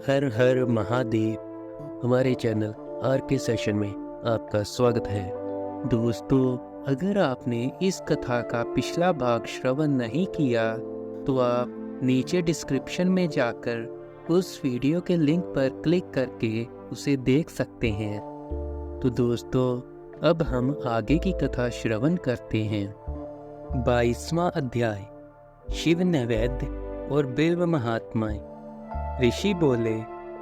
हर हर महादेव। हमारे channel are के session में आपका स्वागत है। दोस्तों, अगर आपने इस कथा का पिछला भाग श्रवण नहीं किया तो आप नीचे डिस्क्रिप्शन में जाकर उस वीडियो के लिंक पर क्लिक करके उसे देख सकते हैं। तो दोस्तों, अब हम आगे की कथा श्रवण करते हैं। 22वां अध्याय, शिव नैवेद्य और बिल्व महात्माएं। ऋषि बोले,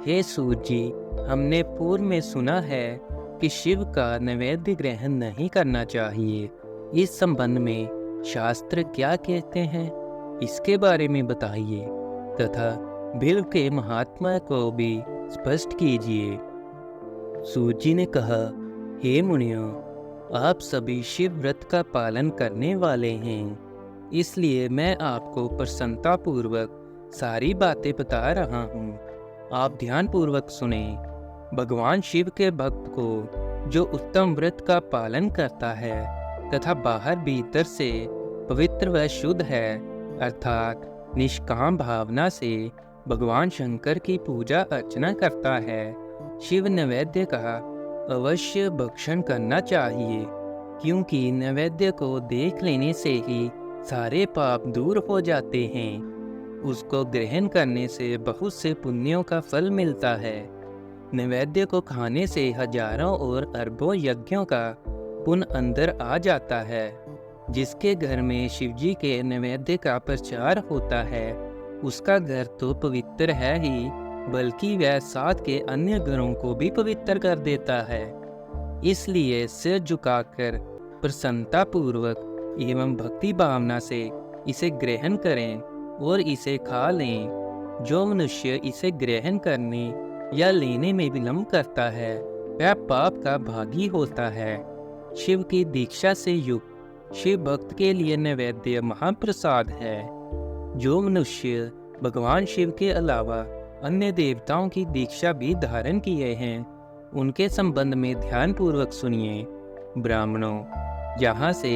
हे सूत जी, हमने पूर्व में सुना है कि शिव का नैवेद्य ग्रहण नहीं करना चाहिए। इस संबंध में शास्त्र क्या कहते हैं, इसके बारे में बताइए तथा बिल्व के महात्मा को भी स्पष्ट कीजिए। सूत जी ने कहा, हे मुनियों, आप सभी शिव व्रत का पालन करने वाले हैं, इसलिए मैं आपको प्रसन्नतापूर्वक सारी बातें बता रहा हूँ। आप ध्यान पूर्वक सुने। भगवान शिव के भक्त को जो उत्तम व्रत का पालन करता है तथा बाहर भीतर से पवित्र व शुद्ध है, अर्थात निष्काम भावना से भगवान शंकर की पूजा अर्चना करता है, शिव नैवेद्य का अवश्य भक्षण करना चाहिए, क्योंकि नैवेद्य को देख लेने से ही सारे पाप दूर हो जाते हैं। उसको ग्रहण करने से बहुत से पुण्यों का फल मिलता है। नैवेद्य को खाने से हजारों और अरबों यज्ञों का पुण्य अंदर आ जाता है। जिसके घर में शिवजी के नैवेद्य का प्रचार होता है, उसका घर तो पवित्र है ही, बल्कि वह साथ के अन्य घरों को भी पवित्र कर देता है। इसलिए सिर झुकाकर प्रसन्नतापूर्वक एवं भक्ति भावना से इसे ग्रहण करें और इसे खा लें। जो मनुष्य इसे ग्रहण करने या लेने में विलंब करता है, वह पाप का भागी होता है। शिव की दीक्षा से युक्त शिव भक्त के लिए नैवेद्य महाप्रसाद है। जो मनुष्य भगवान शिव के अलावा अन्य देवताओं की दीक्षा भी धारण किए हैं, उनके संबंध में ध्यान पूर्वक सुनिए। ब्राह्मणों, जहाँ से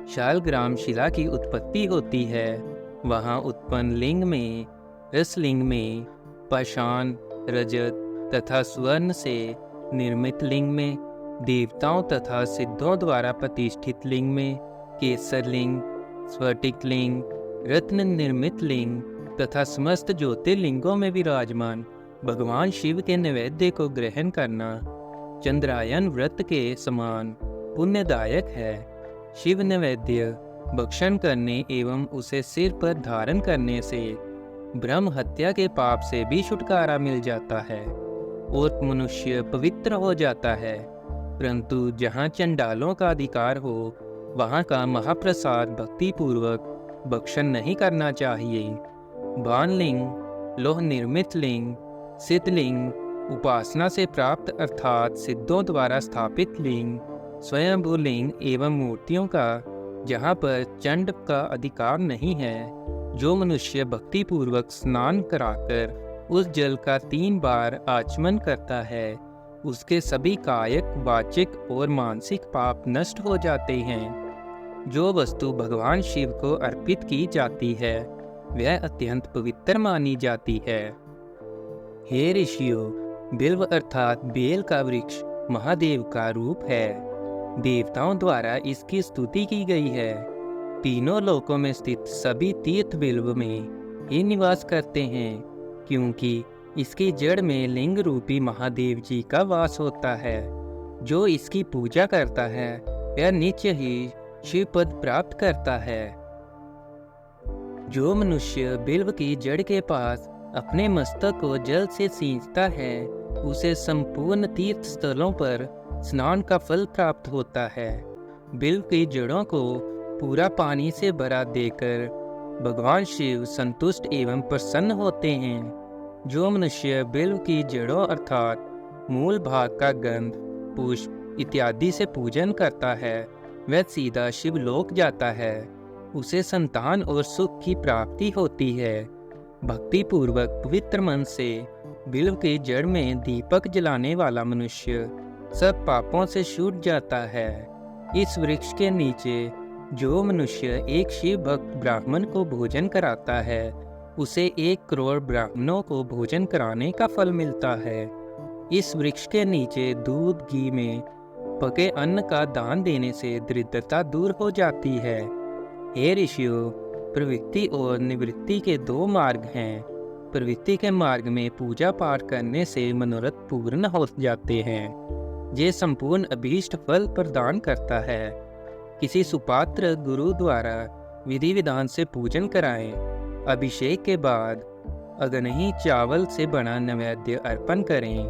शालग्राम शिला की उत्पत्ति होती है, वहाँ उत्पन्न लिंग में, रसलिंग में, पाषाण, रजत तथा स्वर्ण से निर्मित लिंग में, देवताओं तथा सिद्धों द्वारा प्रतिष्ठित लिंग में, केसर लिंग, स्फटिक लिंग, रत्न निर्मित लिंग तथा समस्त ज्योतिर्लिंगों में विराजमान भगवान शिव के नैवेद्य को ग्रहण करना चंद्रायन व्रत के समान पुण्यदायक है। शिव नैवेद्य भक्षण करने एवं उसे सिर पर धारण करने से ब्रह्म हत्या के पाप से भी छुटकारा मिल जाता है और मनुष्य पवित्र हो जाता है। परंतु जहाँ चंडालों का अधिकार हो, वहाँ का महाप्रसाद भक्ति पूर्वक भक्षण नहीं करना चाहिए। बाणलिंग, लोह निर्मित लिंग, सिद्धलिंग, उपासना से प्राप्त अर्थात सिद्धों द्वारा स्थापित लिंग, स्वयंभू लिंग एवं मूर्तियों का जहाँ पर चंड का अधिकार नहीं है, जो मनुष्य भक्ति पूर्वक स्नान कराकर उस जल का 3 बार आचमन करता है, उसके सभी कायिक, वाचिक और मानसिक पाप नष्ट हो जाते हैं। जो वस्तु भगवान शिव को अर्पित की जाती है, वह अत्यंत पवित्र मानी जाती है। हे ऋषियों, बिल्व अर्थात बेल का वृक्ष महादेव का रूप है। देवताओं द्वारा इसकी स्तुति की गई है। तीनों लोकों में स्थित सभी तीर्थ बिल्व में ही निवास करते हैं, क्योंकि इसकी जड़ में लिंग रूपी महादेव जी का वास होता है। जो इसकी पूजा करता है, वह नित्य ही शिव पद प्राप्त करता है। जो मनुष्य बिल्व की जड़ के पास अपने मस्तक को जल से सींचता है, उसे संपूर्ण तीर्थ स्थलों पर स्नान का फल प्राप्त होता है। बिल्व की जड़ों को पूरा पानी से भरा देकर भगवान शिव संतुष्ट एवं प्रसन्न होते हैं। जो मनुष्य बिल्व की जड़ों अर्थात मूल भाग का गंध, पुष्प इत्यादि से पूजन करता है, वह सीधा शिवलोक जाता है। उसे संतान और सुख की प्राप्ति होती है। भक्ति पूर्वक पवित्र मन से बिल्व की जड़ में दीपक जलाने वाला मनुष्य सब पापों से छूट जाता है। इस वृक्ष के नीचे जो मनुष्य एक शिव भक्त ब्राह्मण को भोजन कराता है, उसे 1 करोड़ ब्राह्मणों को भोजन कराने का फल मिलता है। इस वृक्ष के नीचे दूध घी में पके अन्न का दान देने से दरिद्रता दूर हो जाती है। हे ऋषियों, प्रवृत्ति और निवृत्ति के 2 मार्ग हैं। प्रवृत्ति के मार्ग में पूजा पाठ करने से मनोरथ पूर्ण हो जाते हैं। ये संपूर्ण अभीष्ट फल प्रदान करता है। किसी सुपात्र गुरु द्वारा विधि विधान से पूजन कराएं। अभिषेक के बाद अग्नि चावल से बना नैवेद्य अर्पण करें।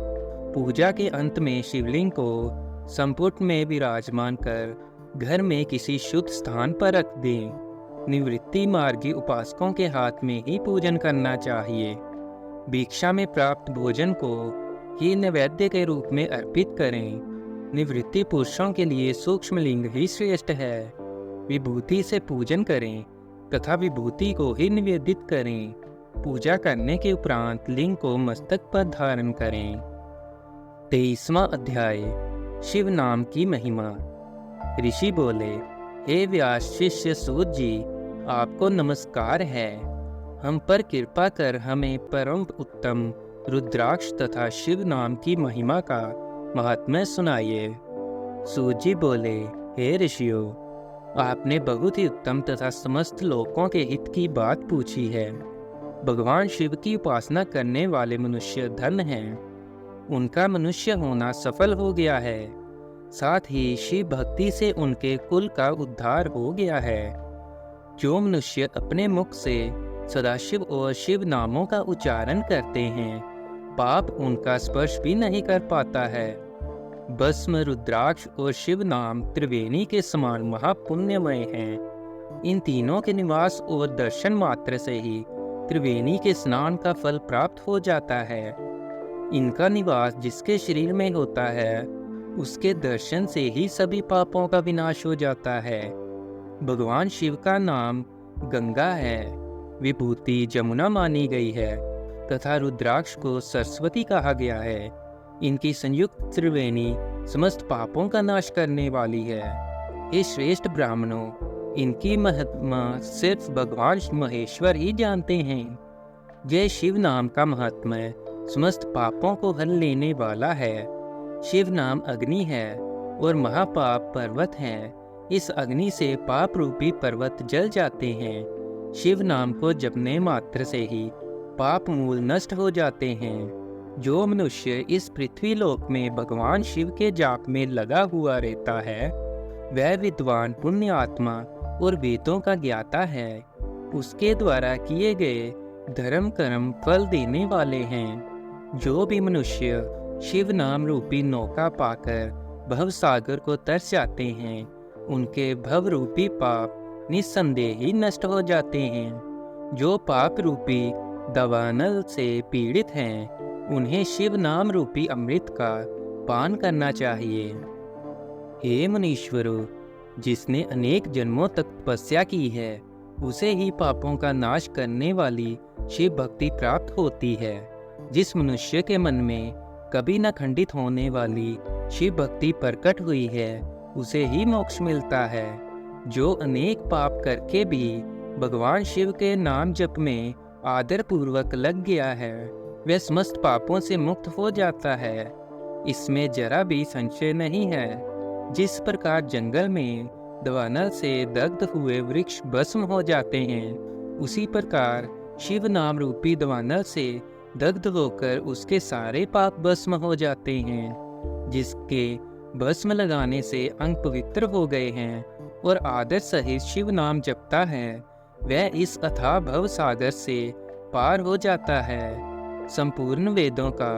पूजा के अंत में शिवलिंग को संपुट में विराजमान कर घर में किसी शुद्ध स्थान पर रख दें। निवृत्ति मार्गी उपासकों के हाथ में ही पूजन करना चाहिए। भिक्षा में प्राप्त भोजन को ही नैवेद्य के रूप में अर्पित करें। निवृत्ति पुरुषों के लिए सूक्ष्म लिंग ही श्रेष्ठ है। विभूति से पूजन करें तथा विभूति को ही निवेदित करें। पूजा करने के उपरांत लिंग को मस्तक पर धारण करें। 23वां अध्याय, शिव नाम की महिमा। ऋषि बोले, हे व्यास शिष्य सूत जी, आपको नमस्कार है। हम पर कृपा कर हमें परम उत्तम रुद्राक्ष तथा शिव नाम की महिमा का महात्म्य सुनाइए। सूत जी बोले, हे ऋषियों, आपने बहुत ही उत्तम तथा समस्त लोकों के हित की बात पूछी है। भगवान शिव की उपासना करने वाले मनुष्य धन्य हैं। उनका मनुष्य होना सफल हो गया है। साथ ही शिव भक्ति से उनके कुल का उद्धार हो गया है। जो मनुष्य अपने मुख से सदाशिव और शिव नामों का उच्चारण करते हैं, पाप उनका स्पर्श भी नहीं कर पाता है। भस्म, रुद्राक्ष और शिव नाम त्रिवेणी के समान महापुण्यमय हैं। इन तीनों के निवास और दर्शन मात्र से ही त्रिवेणी के स्नान का फल प्राप्त हो जाता है। इनका निवास जिसके शरीर में होता है, उसके दर्शन से ही सभी पापों का विनाश हो जाता है। भगवान शिव का नाम गंगा है, विभूति जमुना मानी गई है तथा रुद्राक्ष को सरस्वती कहा गया है। इनकी संयुक्त त्रिवेणी समस्त पापों का नाश करने वाली है। हे श्रेष्ठ ब्राह्मणों, इनकी महिमा सिर्फ भगवान महेश्वर ही जानते हैं। यह शिव नाम का महात्म्य समस्त पापों को हल लेने वाला है। शिव नाम अग्नि है और महापाप पर्वत है। इस अग्नि से पाप रूपी पर्वत जल जाते हैं। शिव नाम को जपने मात्र से ही पाप मूल नष्ट हो जाते हैं। जो मनुष्य इस पृथ्वी लोक में भगवान शिव के जाप में लगा हुआ रहता है, वह विद्वान पुण्य आत्मा और वेदों का ज्ञाता है। उसके द्वारा किए गए धर्म कर्म फल देने वाले हैं। जो भी मनुष्य शिव नाम रूपी नौका पाकर भव सागर को तरस जाते हैं, उनके भव रूपी पाप निस्संदेह ही नष्ट हो जाते हैं। जो पाप रूपी दवानल से पीड़ित हैं, उन्हें शिव नाम रूपी अमृत का पान करना चाहिए। हे मुनीश्वरों, जिसने अनेक जन्मों तक तपस्या की है, उसे ही पापों का नाश करने वाली शिव भक्ति प्राप्त होती है। जिस मनुष्य के मन में कभी न खंडित होने वाली शिव भक्ति प्रकट हुई है, उसे ही मोक्ष मिलता है। जो अनेक पाप करके भी भगवान शिव के नाम जप में आदर पूर्वक लग गया है, वह समस्त पापों से मुक्त हो जाता है। इसमें जरा भी संशय नहीं है। जिस प्रकार जंगल में दवानल से दग्ध हुए वृक्ष भस्म हो जाते हैं, उसी प्रकार शिव नाम रूपी दवानल से दग्ध होकर उसके सारे पाप भस्म हो जाते हैं। जिसके भस्म लगाने से अंग पवित्र हो गए हैं और आदर सहित शिव नाम जपता है, वह इस अथाह भव सागर से पार हो जाता है। संपूर्ण वेदों का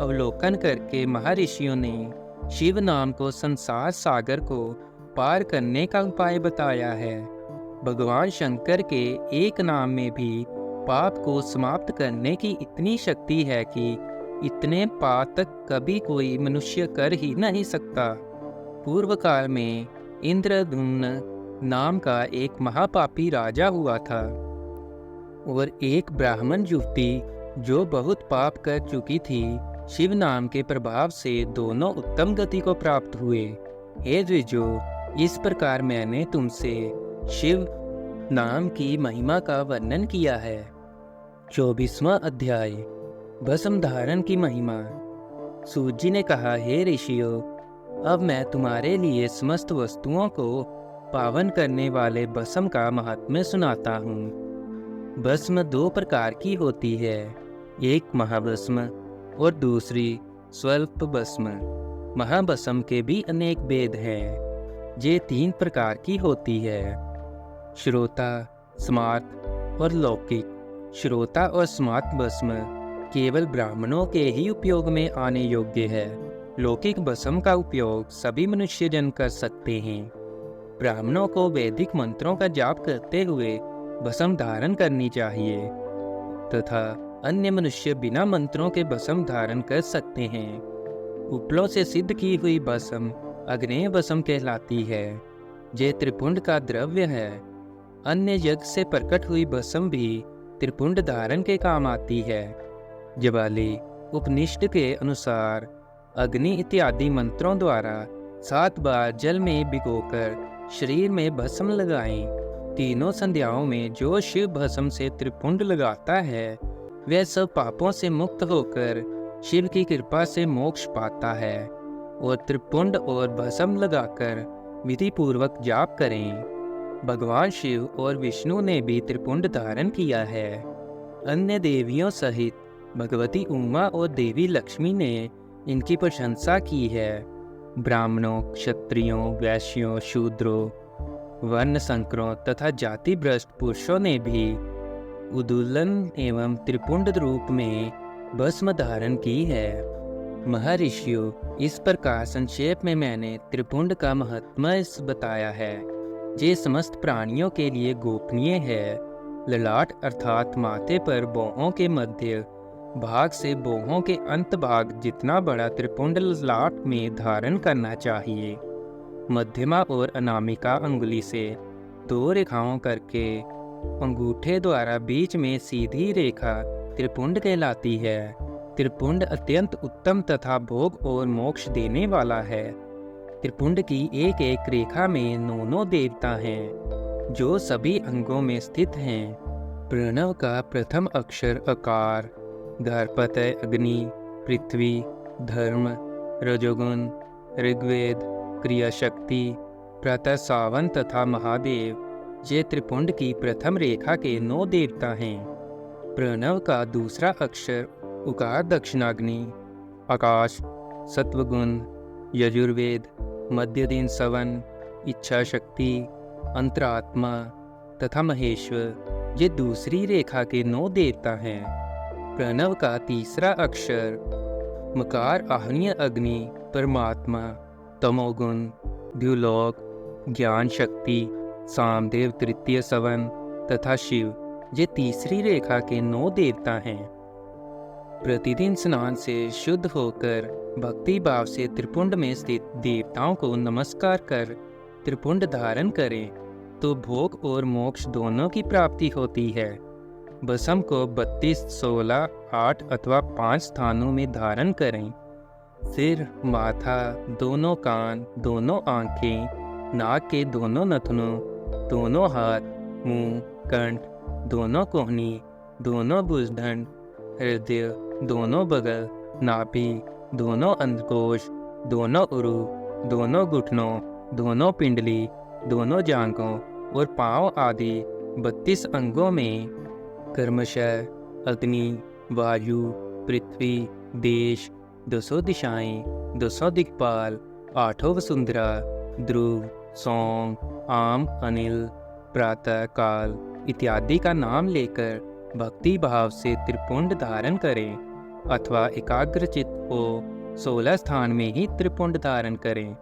अवलोकन करके महर्षियों ने शिव नाम को संसार सागर को पार करने का उपाय बताया है। भगवान शंकर के एक नाम में भी पाप को समाप्त करने की इतनी शक्ति है कि इतने पातक कभी कोई मनुष्य कर ही नहीं सकता। पूर्व काल में इंद्रद्युम्न नाम का एक महापापी राजा हुआ था और एक ब्राह्मण युवती जो बहुत पाप कर चुकी थी, शिव नाम के प्रभाव से दोनों उत्तम गति को प्राप्त हुए। हे द्विजो, इस प्रकार मैंने तुमसे शिव नाम की महिमा का वर्णन किया है। 24वां अध्याय भस्म धारण की महिमा। सूत जी ने कहा, हे ऋषियों, अब मैं तुम्हारे लिए समस्त वस्तुओं को पावन करने वाले भस्म का महात्म्य सुनाता हूँ। भस्म दो प्रकार की होती है, एक महाभस्म और दूसरी स्वल्प भस्म। महाभस्म के भी अनेक भेद हैं। ये तीन प्रकार की होती है, श्रोता, स्मार्त और लौकिक। श्रोता और स्मार्त भस्म केवल ब्राह्मणों के ही उपयोग में आने योग्य है। लौकिक भस्म का उपयोग सभी मनुष्य जन कर सकते हैं। ब्राह्मणों को वैदिक मंत्रों का जाप करते हुए भस्म धारण करनी चाहिए तथा अन्य मनुष्य बिना मंत्रों के भस्म धारण कर सकते हैं। उपलों से सिद्ध की हुई भस्म अग्नेय भस्म कहलाती है। ये त्रिपुंड का द्रव्य है। अन्य यज्ञ से प्रकट हुई भस्म भी त्रिपुंड धारण के काम आती है। जबाली उपनिषद के अनुसार अग्नि इत्यादि मंत्रों द्वारा 7 बार जल में भिगोकर शरीर में भस्म लगाएं। तीनों संध्याओं में जो शिव भस्म से त्रिपुंड लगाता है वह सब पापों से मुक्त होकर शिव की कृपा से मोक्ष पाता है। और त्रिपुंड और भस्म लगाकर विधि पूर्वक जाप करें। भगवान शिव और विष्णु ने भी त्रिपुंड धारण किया है। अन्य देवियों सहित भगवती उमा और देवी लक्ष्मी ने इनकी प्रशंसा की है। ब्राह्मणों, क्षत्रियों, वैश्यों, शूद्रों, वर्ण संकरों तथा जाति भ्रष्ट पुरुषों ने भी उदूलन एवं त्रिपुंड रूप में भस्म धारण की है। महर्षियों, इस प्रकार संक्षेप में मैंने त्रिपुंड का महत्म्य बताया है। ये समस्त प्राणियों के लिए गोपनीय है। ललाट अर्थात माथे पर भौहों के मध्य भाग से भौहों के अंत भाग जितना बड़ा त्रिपुंड ललाट में धारण करना चाहिए। मध्यमा और अनामिका अंगुली से 2 रेखाओं करके अंगूठे द्वारा बीच में सीधी रेखा त्रिपुंड कहलाती है। त्रिपुंड अत्यंत उत्तम तथा भोग और मोक्ष देने वाला है। त्रिपुंड की एक एक रेखा में 9 देवता हैं जो सभी अंगों में स्थित हैं। प्रणव का प्रथम अक्षर अकार, गार्हपत्य अग्नि, पृथ्वी, धर्म, रजोगुण, ऋग्वेद, क्रियाशक्ति, प्रातः सावन तथा महादेव ये त्रिपुंड की प्रथम रेखा के 9 देवता हैं। प्रणव का दूसरा अक्षर उकार दक्षिणाग्नि, आकाश, सत्वगुण, यजुर्वेद, मध्य दिन सवन, इच्छा शक्ति, अंतरात्मा तथा महेश्वर ये दूसरी रेखा के 9 देवता हैं। प्रणव का तीसरा अक्षर मकार आहनीय अग्नि, परमात्मा, तमोगुण, द्युलोक, ज्ञान शक्ति, सामदेव तृतीय सवन तथा शिव ये तीसरी रेखा के 9 देवता हैं। प्रतिदिन स्नान से शुद्ध होकर भक्ति भाव से त्रिपुंड में स्थित देवताओं को नमस्कार कर त्रिपुंड धारण करें तो भोग और मोक्ष दोनों की प्राप्ति होती है। भस्म को 32, 16, 8 अथवा 5 स्थानों में धारण करें। सिर, माथा, दोनों कान, दोनों आंखें, नाक के दोनों नथनों, दोनों हाथ, मुंह, कंठ, दोनों कोहनी, दोनों भुजदंड, हृदय, दोनों बगल, नाभि, दोनों अंधकोश, दोनों उरु, दोनों घुटनों, दोनों पिंडली, दोनों जांघों और पांव आदि 32 अंगों में कर्मशः अग्नि, वायु, पृथ्वी, देश, 200 दिशाएं, 200 दिक्पाल, 8 वसुंधरा, ध्रुव, सोम, आम, अनिल, प्रातः काल इत्यादि का नाम लेकर भक्ति भाव से त्रिपुंड धारण करें अथवा एकाग्रचित हो 16 स्थान में ही त्रिपुंड धारण करें।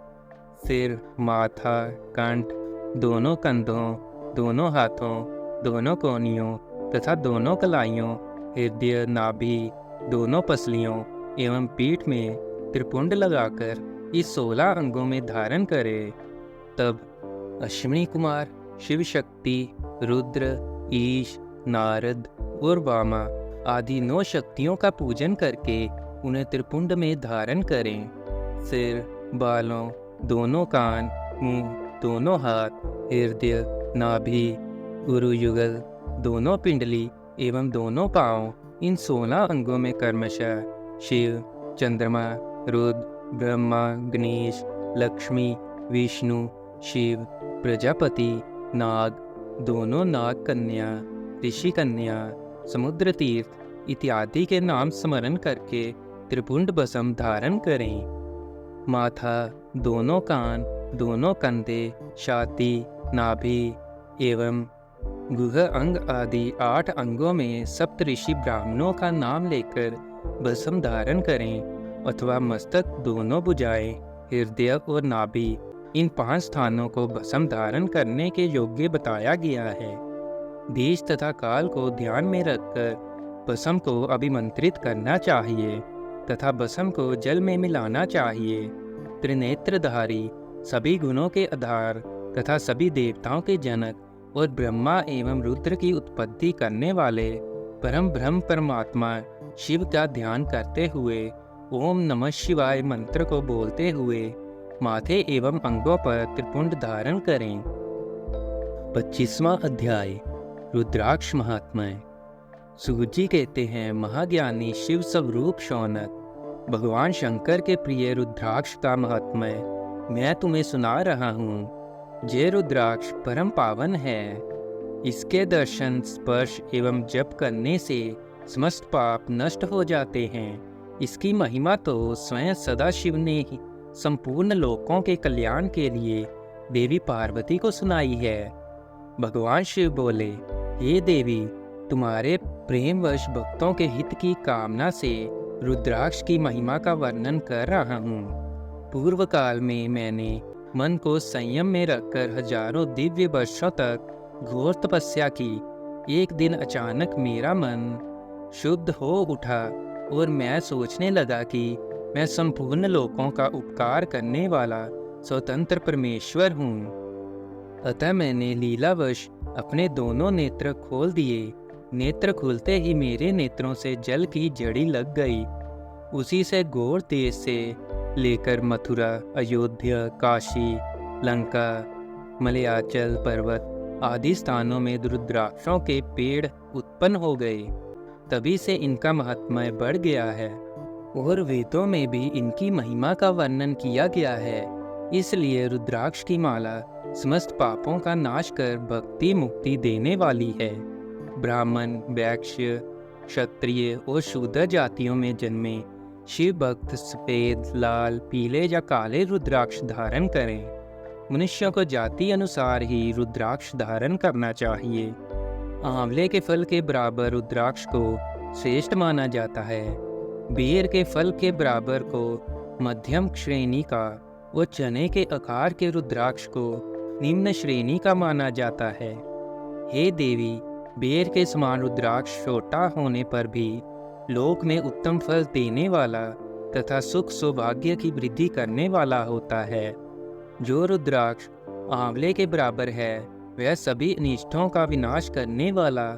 सिर, माथा, कंठ, दोनों कंधों, दोनों हाथों, दोनों कोहनियों तथा दोनों कलाइयों, हृदय, नाभि, दोनों पसलियों एवं पीठ में त्रिपुंड लगाकर इस 16 अंगों में धारण करें। तब अश्विनी कुमार, शिव शक्ति, रुद्र, ईश, नारद और वामा आदि 9 शक्तियों का पूजन करके उन्हें त्रिपुंड में धारण करें। सिर, बालों, दोनों कान, मुंह, दोनों हाथ, हृदय, नाभि, उरु युगल, दोनों पिंडली एवं दोनों पांव इन 16 अंगों में क्रमशः शिव, चंद्रमा, रुद्र, ब्रह्मा, गणेश, लक्ष्मी, विष्णु, शिव, प्रजापति, नाग, दोनों नाग कन्या, ऋषि कन्या, समुद्र तीर्थ इत्यादि के नाम स्मरण करके त्रिपुंड भस्म धारण करें। माथा, दोनों कान, दोनों कंधे, छाती, नाभि एवं गुह अंग आदि 8 अंगों में सप्तऋषि ब्राह्मणों का नाम लेकर भस्म धारण करें अथवा मस्तक, दोनों भुजाएं, हृदय और नाभि इन 5 स्थानों को भस्म धारण करने के योग्य बताया गया है। देश तथा काल को ध्यान में रखकर भस्म को अभिमंत्रित करना चाहिए तथा भस्म को जल में मिलाना चाहिए। त्रिनेत्रधारी, सभी गुणों के आधार तथा सभी देवताओं के जनक और ब्रह्मा एवं रुद्र की उत्पत्ति करने वाले परम ब्रह्म परमात्मा शिव का ध्यान करते हुए ओम नमः शिवाय मंत्र को बोलते हुए माथे एवं अंगों पर त्रिपुंड धारण करें। 25वां अध्याय रुद्राक्ष महात्म्य। सूजी कहते हैं, महाज्ञानी शिव स्वरूप शौनक, भगवान शंकर के प्रिय रुद्राक्ष का महात्म्य मैं तुम्हें सुना रहा हूँ। ये रुद्राक्ष परम पावन है। इसके दर्शन, स्पर्श एवं जप करने से समस्त पाप नष्ट हो जाते हैं। इसकी महिमा तो स्वयं सदाशिव ने ही संपूर्ण लोकों के कल्याण के लिए देवी पार्वती को सुनाई है। भगवान शिव बोले, हे देवी, तुम्हारे प्रेमवश भक्तों के हित की कामना से रुद्राक्ष की महिमा का वर्णन कर रहा हूँ। पूर्व काल में मैंने मन को संयम में रखकर हजारों दिव्य वर्षों तक घोर तपस्या की। एक दिन अचानक मेरा मन शुद्ध हो उठा और मैं सोचने लगा कि मैं संपूर्ण लोकों का उपकार करने वाला स्वतंत्र परमेश्वर हूँ। अतः मैंने लीलावश अपने दोनों नेत्र खोल दिए। नेत्र खुलते ही मेरे नेत्रों से जल की जड़ी लग गई। उसी से गौर देश से लेकर मथुरा, अयोध्या, काशी, लंका, मलयाचल पर्वत आदि स्थानों में रुद्राक्षों के पेड़ उत्पन्न हो गए। तभी से इनका महात्म्य बढ़ गया है और वेदों में भी इनकी महिमा का वर्णन किया गया है। इसलिए रुद्राक्ष की माला समस्त पापों का नाश कर भक्ति मुक्ति देने वाली है। ब्राह्मण, वैश्य, क्षत्रिय और शूद्र जातियों में जन्मे शिव भक्त सफेद, लाल, पीले या काले रुद्राक्ष धारण करें। मनुष्यों को जाति अनुसार ही रुद्राक्ष धारण करना चाहिए। आंवले के फल के बराबर रुद्राक्ष को श्रेष्ठ माना जाता है। बेर के फल के बराबर को मध्यम श्रेणी का और चने के आकार के रुद्राक्ष को निम्न श्रेणी का माना जाता है। हे देवी, बेर के समान रुद्राक्ष छोटा होने पर भी लोक में उत्तम फल देने वाला तथा सुख सौभाग्य की वृद्धि करने वाला होता है। जो रुद्राक्ष आंवले के बराबर है वह सभी अनिष्टों का विनाश करने वाला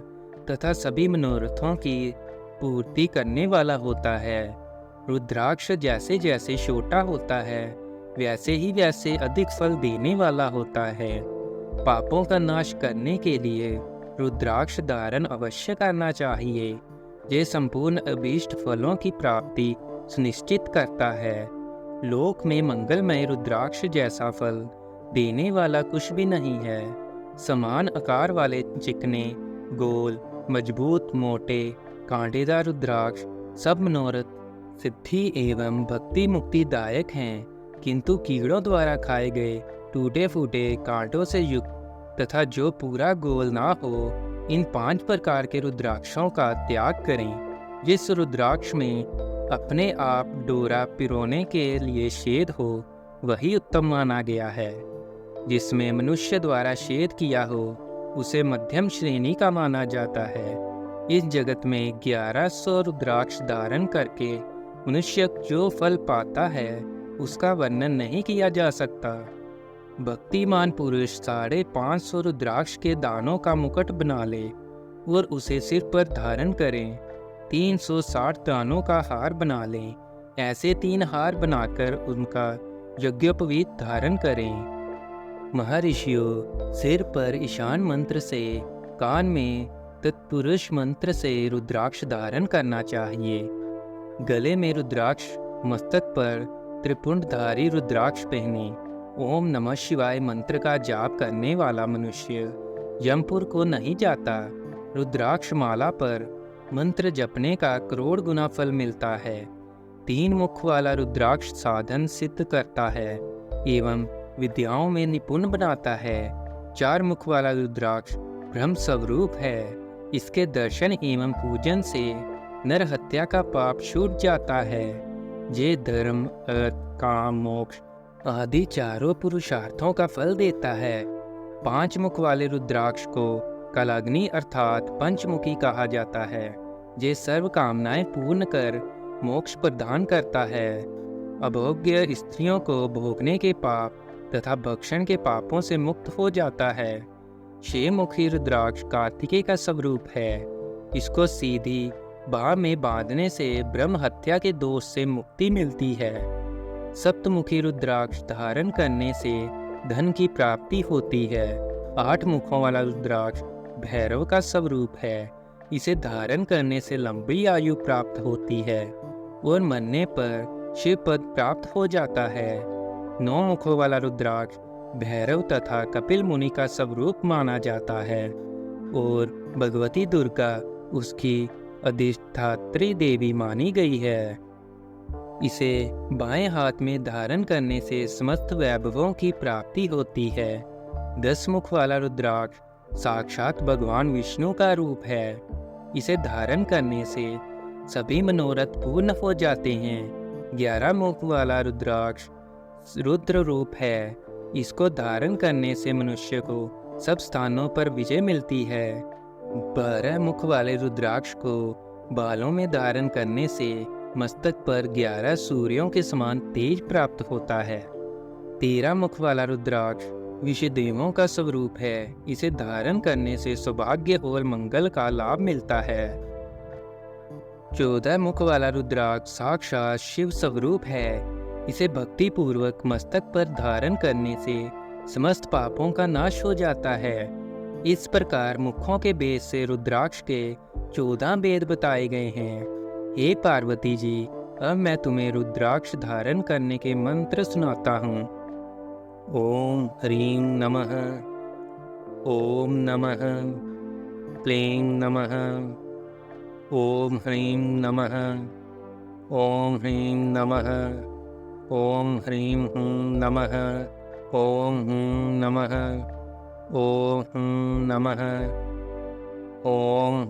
तथा सभी मनोरथों की पूर्ति करने वाला होता है। रुद्राक्ष जैसे जैसे छोटा होता है वैसे ही वैसे अधिक फल देने वाला होता है। पापों का नाश करने के लिए रुद्राक्ष धारण अवश्य करना चाहिए। ये संपूर्ण अभीष्ट फलों की प्राप्ति सुनिश्चित करता है। लोक में मंगलमय रुद्राक्ष जैसा फल देने वाला कुछ भी नहीं है। समान आकार वाले चिकने, गोल, मजबूत, मोटे, कांटेदार रुद्राक्ष सब मनोरथ सिद्धि एवं भक्ति मुक्तिदायक हैं, किंतु कीड़ों द्वारा खाए गए टूटे फूटे कांटों से युक्त तथा जो पूरा गोल ना हो, इन 5 प्रकार के रुद्राक्षों का त्याग करें। जिस रुद्राक्ष में अपने आप डोरा पिरोने के लिए छेद हो वही उत्तम माना गया है। जिसमें मनुष्य द्वारा छेद किया हो उसे मध्यम श्रेणी का माना जाता है। इस जगत में 1100 रुद्राक्ष धारण करके मनुष्य जो फल पाता है उसका वर्णन नहीं किया जा सकता। भक्तिमान पुरुष 550 रुद्राक्ष के दानों का मुकुट बना ले और उसे सिर पर धारण करें। 360 दानों का हार बना लें। ऐसे 3 हार बनाकर उनका यज्ञोपवीत धारण करें। महर्षियों, सिर पर ईशान मंत्र से, कान में तत्पुरुष मंत्र से रुद्राक्ष धारण करना चाहिए। गले में रुद्राक्ष, मस्तक पर त्रिपुंडधारी रुद्राक्ष पहने ओम नमः शिवाय मंत्र का जाप करने वाला मनुष्य यमपुर को नहीं जाता। रुद्राक्ष माला पर मंत्र जपने का करोड़ गुना फल मिलता है। 3 मुख वाला रुद्राक्ष साधन सिद्ध करता है एवं विद्याओं में निपुण बनाता है। 4 मुख वाला रुद्राक्ष ब्रह्म स्वरूप है। इसके दर्शन एवं पूजन से नर हत्या का पाप छूट जाता है। ये धर्म, अर्थ, काम, मोक्ष आदि चारों पुरुषार्थों का फल देता है। 5 मुख वाले रुद्राक्ष को कलाग्नि अर्थात पंचमुखी कहा जाता है। ये सर्व कामनाएं पूर्ण कर मोक्ष प्रदान करता है। अभोग्य स्त्रियों को भोगने के पाप तथा भक्षण के पापों से मुक्त हो जाता है। 6 मुखी रुद्राक्ष कार्तिकेय का स्वरूप है। इसको सीधी बाह में बांधने से ब्रह्म हत्या के दोष से मुक्ति मिलती है। सप्तमुखी रुद्राक्ष धारण करने से धन की प्राप्ति होती है। 8 मुखों वाला रुद्राक्ष भैरव का स्वरूप है। इसे धारण करने से लंबी आयु प्राप्त होती है और मरने पर शिव पद प्राप्त हो जाता है। 9 मुखों वाला रुद्राक्ष भैरव तथा कपिल मुनि का स्वरूप माना जाता है और भगवती दुर्गा उसकी अधिष्ठात्री देवी मानी गई है। इसे बाएं हाथ में धारण करने से समस्त वैभवों की प्राप्ति होती है। 10 मुख वाला रुद्राक्ष साक्षात भगवान विष्णु का रूप है। इसे धारण करने से सभी मनोरथ पूर्ण हो जाते हैं। 11 मुख वाला रुद्राक्ष रुद्र रूप है। इसको धारण करने से मनुष्य को सब स्थानों पर विजय मिलती है। 12 मुख वाले रुद्राक्ष को बालों में धारण करने से मस्तक पर 11 सूर्यों के समान तेज प्राप्त होता है। 13 मुख वाला रुद्राक्ष विषदेवों का स्वरूप है। इसे धारण करने से सौभाग्य और मंगल का लाभ मिलता है। 14 मुख वाला रुद्राक्ष साक्षात शिव स्वरूप है। इसे भक्ति पूर्वक मस्तक पर धारण करने से समस्त पापों का नाश हो जाता है। इस प्रकार मुखों के भेद से रुद्राक्ष के 14 भेद बताए गए हैं। हे पार्वती जी, अब मैं तुम्हें रुद्राक्ष धारण करने के मंत्र सुनाता हूँ। ओम ह्रीं नमः, ओम नमः, क्लीं नमः, ओम ह्रीं नमः, ओम ह्रीं नमः, ओम ह्रीं नमः, ओम नमः, ओम नमः, ओम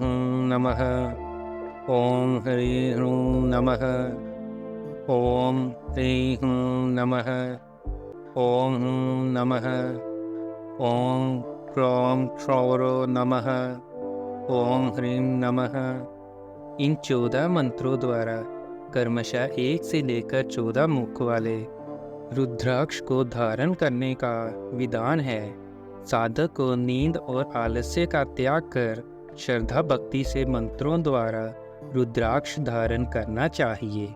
नमः, ओम ह्रीं नमः, ओम ह्रीं नमः, ओम नमः, ओम क्रोम क्षौरो नमः, ओम ह्रीं नमः। इन 14 मंत्रों द्वारा क्रमशः 1 से लेकर 14 मुख वाले रुद्राक्ष को धारण करने का विधान है। साधक को नींद और आलस्य का त्याग कर श्रद्धा भक्ति से मंत्रों द्वारा रुद्राक्ष धारण करना चाहिए।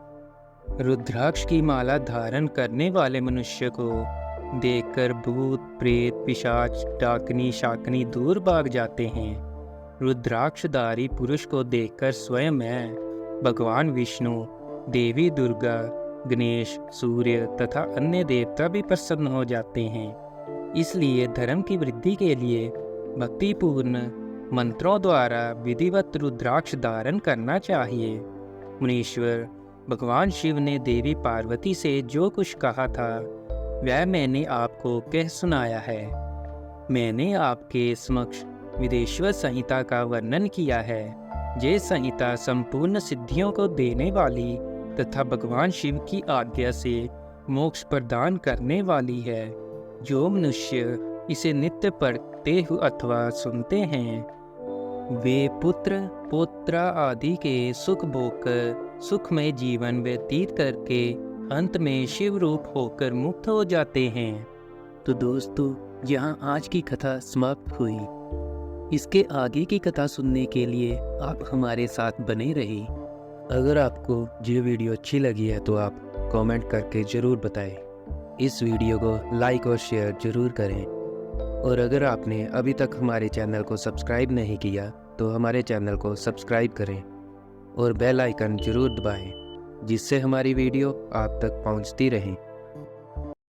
रुद्राक्ष की माला धारण करने वाले मनुष्य को देखकर भूत, प्रेत, पिशाच, डाकनी, शाकनी दूर भाग जाते हैं। रुद्राक्षधारी पुरुष को देखकर स्वयं मैं, भगवान विष्णु, देवी दुर्गा, गणेश, सूर्य तथा अन्य देवता भी प्रसन्न हो जाते हैं। इसलिए धर्म की वृद्धि के लिए भक्तिपूर्ण मंत्रों द्वारा विधिवत रुद्राक्ष धारण करना चाहिए। मुनीश्वर, भगवान शिव ने देवी पार्वती से जो कुछ कहा था वह मैंने आपको कह सुनाया है। मैंने आपके समक्ष विदेश्वर संहिता का वर्णन किया है। ये संहिता संपूर्ण सिद्धियों को देने वाली तथा भगवान शिव की आज्ञा से मोक्ष प्रदान करने वाली है। जो मनुष्य इसे नित्य पढ़ते हुए अथवा सुनते हैं वे पुत्र, पौत्रा आदि के सुख भोगकर सुखमय जीवन व्यतीत करके अंत में शिव रूप होकर मुक्त हो जाते हैं। तो दोस्तों, यहाँ आज की कथा समाप्त हुई। इसके आगे की कथा सुनने के लिए आप हमारे साथ बने रहिए। अगर आपको ये वीडियो अच्छी लगी है तो आप कमेंट करके ज़रूर बताएं। इस वीडियो को लाइक और शेयर ज़रूर करें। और अगर आपने अभी तक हमारे चैनल को सब्सक्राइब नहीं किया तो हमारे चैनल को सब्सक्राइब करें और बेल आइकन ज़रूर दबाएं, जिससे हमारी वीडियो आप तक पहुंचती रहे।